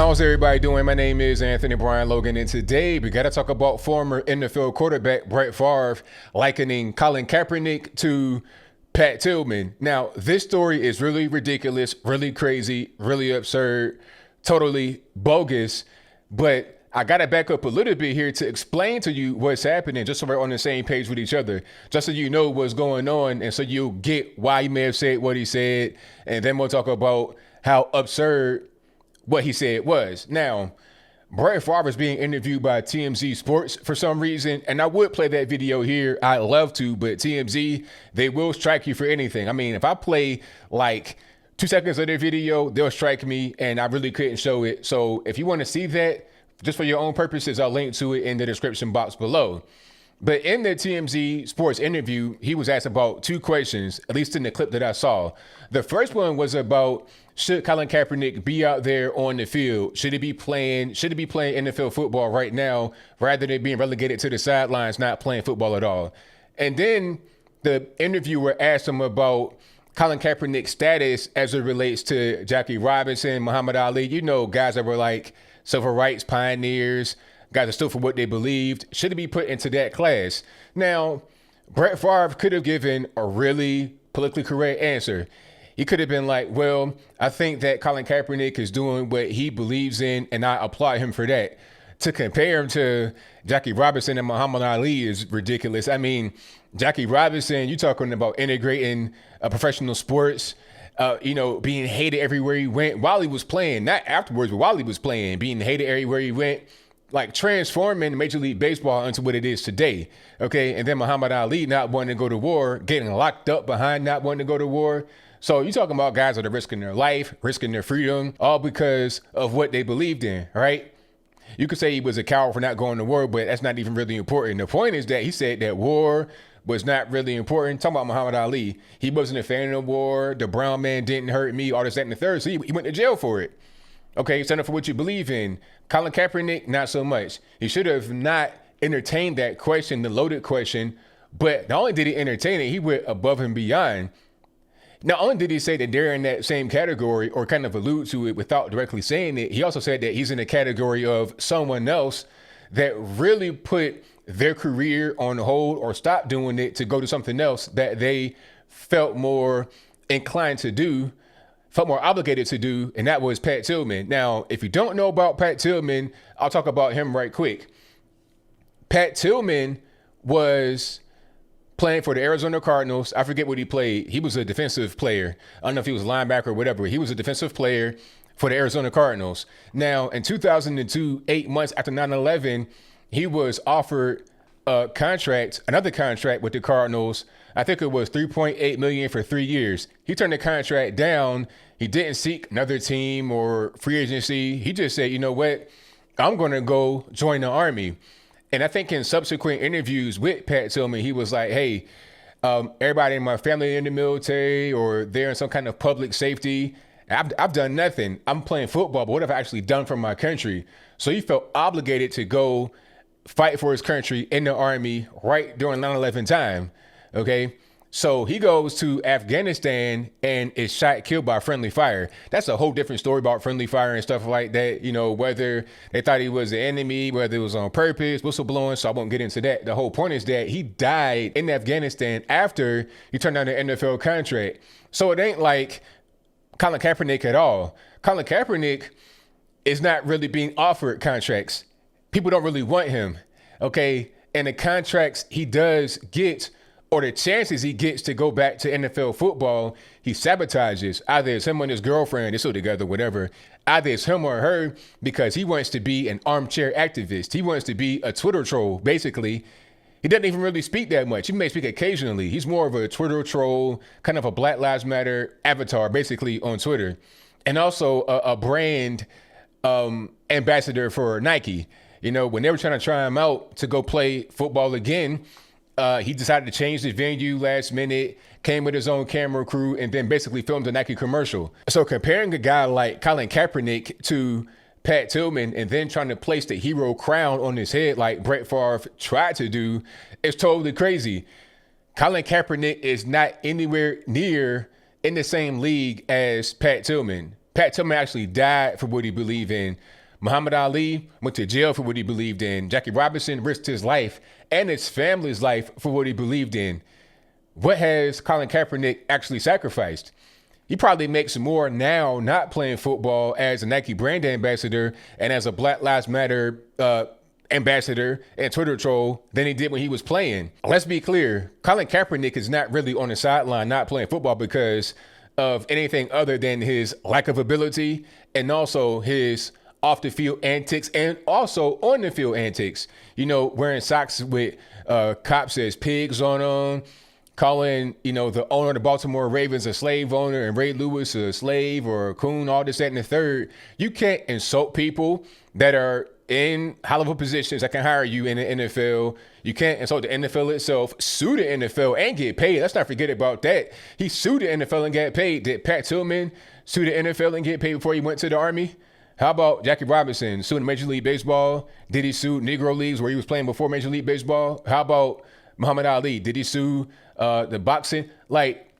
How's everybody doing? My name is Anthony Brian Logan, and today we got to talk about former NFL quarterback Brett Favre likening Colin Kaepernick to Pat Tillman. Now, this story is really ridiculous, really crazy, really absurd, totally bogus, but I got to back up a little bit here to explain to you what's happening, just so we're on the same page with each other, just so you know what's going on, and so you'll get why he may have said what he said, and then we'll talk about how absurd what he said was. Now, Brett Favre is being interviewed by TMZ Sports for some reason, and I would play that video here. I'd love to, but TMZ, they will strike you for anything. I mean, if I play like 2 seconds of their video, they'll strike me, and I really couldn't show it. So if you want to see that, just for your own purposes, I'll link to it in the description box below. But in the TMZ Sports interview, he was asked about 2 questions, at least in the clip that I saw. The first one was about, should Colin Kaepernick be out there on the field? Should he be playing NFL football right now rather than being relegated to the sidelines, not playing football at all? And then the interviewer asked him about Colin Kaepernick's status as it relates to Jackie Robinson, Muhammad Ali, you know, guys that were like civil rights pioneers, guys that stood for what they believed. Should he be put into that class? Now, Brett Favre could have given a really politically correct answer. He could have been like, well, I think that Colin Kaepernick is doing what he believes in, and I applaud him for that. To compare him to Jackie Robinson and Muhammad Ali is ridiculous. I mean, Jackie Robinson, you're talking about integrating professional sports, being hated everywhere he went while he was playing, not afterwards, but while he was playing, being hated everywhere he went, like transforming Major League Baseball into what it is today. Okay. And then Muhammad Ali not wanting to go to war, getting locked up behind not wanting to go to war. So you're talking about guys that are risking their life, risking their freedom, all because of what they believed in, right? You could say he was a coward for not going to war, but that's not even really important. The point is that he said that war was not really important. Talking about Muhammad Ali, he wasn't a fan of war. The brown man didn't hurt me, all this, that, and the third. So he went to jail for it. Okay, stand up for what you believe in. Colin Kaepernick, not so much. He should have not entertained that question, the loaded question, but not only did he entertain it, he went above and beyond. Not only did he say that they're in that same category or kind of allude to it without directly saying it, he also said that he's in the category of someone else that really put their career on hold or stopped doing it to go to something else that they felt more inclined to do, felt more obligated to do, and that was Pat Tillman. Now, if you don't know about Pat Tillman, I'll talk about him right quick. Pat Tillman was playing for the Arizona Cardinals. I forget what he played. He was a defensive player. I don't know if he was a linebacker or whatever. He was a defensive player for the Arizona Cardinals. Now, in 2002, 8 months after 9/11, he was offered another contract with the Cardinals. I think it was $3.8 million for 3 years. He turned the contract down. He didn't seek another team or free agency. He just said, you know what? I'm going to go join the Army. And I think in subsequent interviews with Pat Tillman, he was like, hey, everybody in my family in the military or they're in some kind of public safety. I've done nothing. I'm playing football, but what have I actually done for my country? So he felt obligated to go fight for his country in the Army right during 9/11 time. Okay. So he goes to Afghanistan and is shot, killed by friendly fire. That's a whole different story about friendly fire and stuff like that. You know, whether they thought he was the enemy, whether it was on purpose, whistleblowing. So I won't get into that. The whole point is that he died in Afghanistan after he turned down the NFL contract. So it ain't like Colin Kaepernick at all. Colin Kaepernick is not really being offered contracts. People don't really want him. Okay. And the contracts he does get, or the chances he gets to go back to NFL football, he sabotages. Either it's him and his girlfriend, they're still together, whatever. Either it's him or her because he wants to be an armchair activist. He wants to be a Twitter troll, basically. He doesn't even really speak that much. He may speak occasionally. He's more of a Twitter troll, kind of a Black Lives Matter avatar, basically, on Twitter. And also a brand ambassador for Nike. You know, when they were trying to try him out to go play football again, he decided to change the venue last minute, came with his own camera crew, and then basically filmed a Nike commercial. So comparing a guy like Colin Kaepernick to Pat Tillman and then trying to place the hero crown on his head like Brett Favre tried to do is totally crazy. Colin Kaepernick is not anywhere near in the same league as Pat Tillman. Pat Tillman actually died for what he believed in. Muhammad Ali went to jail for what he believed in. Jackie Robinson risked his life and his family's life for what he believed in. What has Colin Kaepernick actually sacrificed? He probably makes more now not playing football as a Nike brand ambassador and as a Black Lives Matter ambassador and Twitter troll than he did when he was playing. Let's be clear. Colin Kaepernick is not really on the sideline not playing football because of anything other than his lack of ability and also his off the field antics and also on the field antics. You know, wearing socks with cops as pigs on them, calling, you know, the owner of the Baltimore Ravens a slave owner and Ray Lewis a slave or a coon, all this, that, and the third. You can't insult people that are in high-level positions that can hire you in the NFL. You can't insult the NFL itself, sue the NFL and get paid. Let's not forget about that. He sued the NFL and got paid. Did Pat Tillman sue the NFL and get paid before he went to the Army? How about Jackie Robinson suing Major League Baseball? Did he sue Negro Leagues where he was playing before Major League Baseball? How about Muhammad Ali? Did he sue the boxing? Like,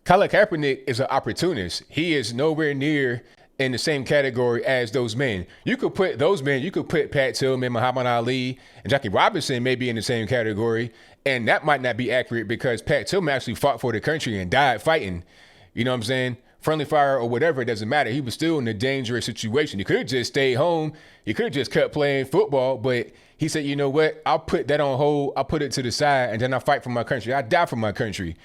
Colin Kaepernick is an opportunist. He is nowhere near in the same category as those men. You could put those men, you could put Pat Tillman, Muhammad Ali, and Jackie Robinson maybe in the same category. And that might not be accurate because Pat Tillman actually fought for the country and died fighting. You know what I'm saying? Friendly fire or whatever, it doesn't matter. He was still in a dangerous situation. He could have just stayed home. He could have just kept playing football, but he said, you know what? I'll put that on hold. I'll put it to the side and then I'll fight for my country. I die for my country.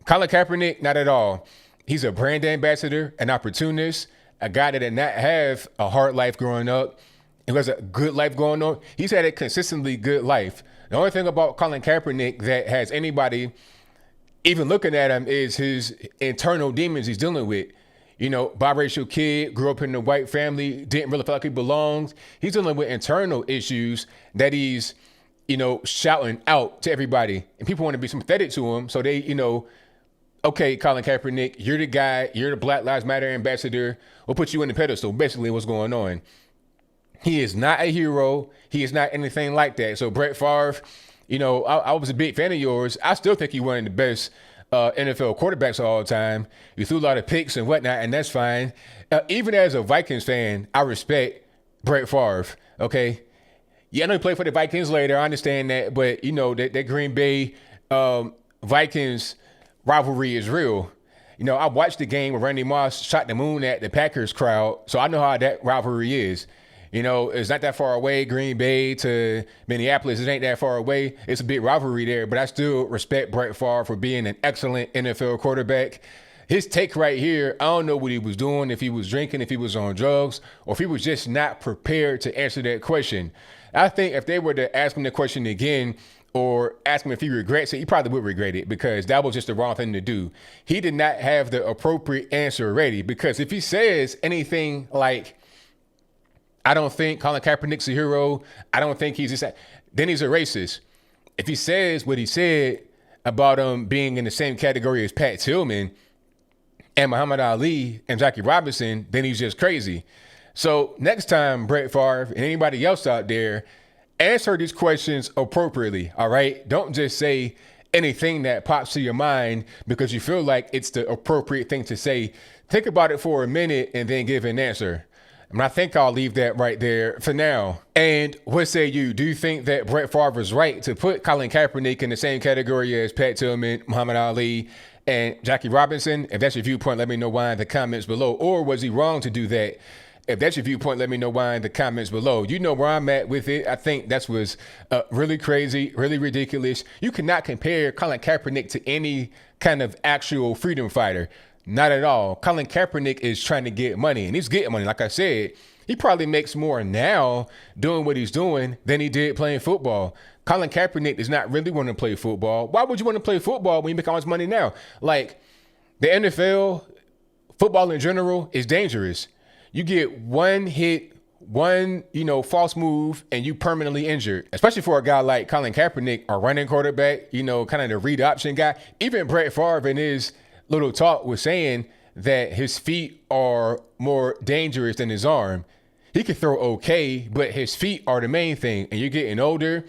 Colin Kaepernick, not at all. He's a brand ambassador, an opportunist, a guy that did not have a hard life growing up. He has a good life going on. He's had a consistently good life. The only thing about Colin Kaepernick that has anybody even looking at him is his internal demons he's dealing with. You know, biracial kid, grew up in a white family, didn't really feel like he belonged. He's dealing with internal issues that he's, you know, shouting out to everybody. And people want to be sympathetic to him. So they, you know, okay, Colin Kaepernick, you're the guy, you're the Black Lives Matter ambassador. We'll put you in the pedestal, basically what's going on. He is not a hero. He is not anything like that. So Brett Favre, you know, I was a big fan of yours. I still think you're one of the best NFL quarterbacks of all time. You threw a lot of picks and whatnot, and that's fine. Even as a Vikings fan, I respect Brett Favre, okay? Yeah, I know he played for the Vikings later. I understand that. But, you know, that Green Bay Vikings rivalry is real. You know, I watched the game where Randy Moss shot the moon at the Packers crowd, so I know how that rivalry is. You know, it's not that far away, Green Bay to Minneapolis. It ain't that far away. It's a big rivalry there, but I still respect Brett Favre for being an excellent NFL quarterback. His take right here, I don't know what he was doing, if he was drinking, if he was on drugs, or if he was just not prepared to answer that question. I think if they were to ask him the question again or ask him if he regrets it, he probably would regret it because that was just the wrong thing to do. He did not have the appropriate answer ready because if he says anything like, I don't think Colin Kaepernick's a hero, I don't think he's just, then he's a racist. If he says what he said about him being in the same category as Pat Tillman and Muhammad Ali and Jackie Robinson, then he's just crazy. So next time, Brett Favre and anybody else out there, answer these questions appropriately, all right? Don't just say anything that pops to your mind because you feel like it's the appropriate thing to say. Think about it for a minute and then give an answer. And I think I'll leave that right there for now. And what say you? Do you think that Brett Favre is right to put Colin Kaepernick in the same category as Pat Tillman, Muhammad Ali, and Jackie Robinson? If that's your viewpoint, let me know why in the comments below. Or was he wrong to do that? If that's your viewpoint, let me know why in the comments below. You know where I'm at with it. I think that was really crazy, really ridiculous. You cannot compare Colin Kaepernick to any kind of actual freedom fighter. Not at all. Colin Kaepernick is trying to get money, and he's getting money. Like I said, he probably makes more now doing what he's doing than he did playing football. Colin Kaepernick does not really want to play football. Why would you want to play football when you make all this money now? Like, the NFL, football in general, is dangerous. You get one hit, one, false move, and you permanently injured. Especially for a guy like Colin Kaepernick, a running quarterback, kind of the read option guy. Even Brett Favre in his little talk was saying that his feet are more dangerous than his arm. He can throw okay, but his feet are the main thing. And you're getting older.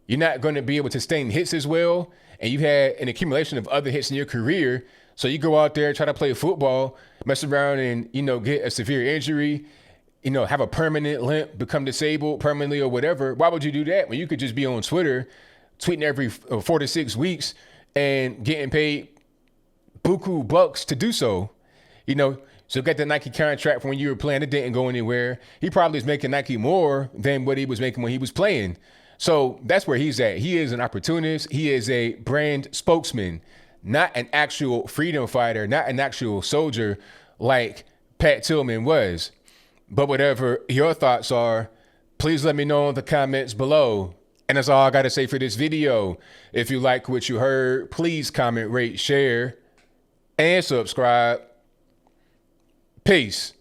You're not going to be able to sustain hits as well. And you had an accumulation of other hits in your career. So you go out there, try to play football, mess around and, get a severe injury, have a permanent limp, become disabled permanently or whatever. Why would you do that when you could just be on Twitter, tweeting every 4 to 6 weeks and getting paid buku bucks to do so? So get the Nike contract from when you were playing. It didn't go anywhere. He probably is making Nike more than what he was making when he was playing. So that's where he's at. He is an opportunist. He is a brand spokesman, not an actual freedom fighter, not an actual soldier like Pat Tillman was. But whatever your thoughts are, please let me know in the comments below. And that's all I got to say for this video. If you like what you heard, please comment, rate, share, and subscribe. Peace.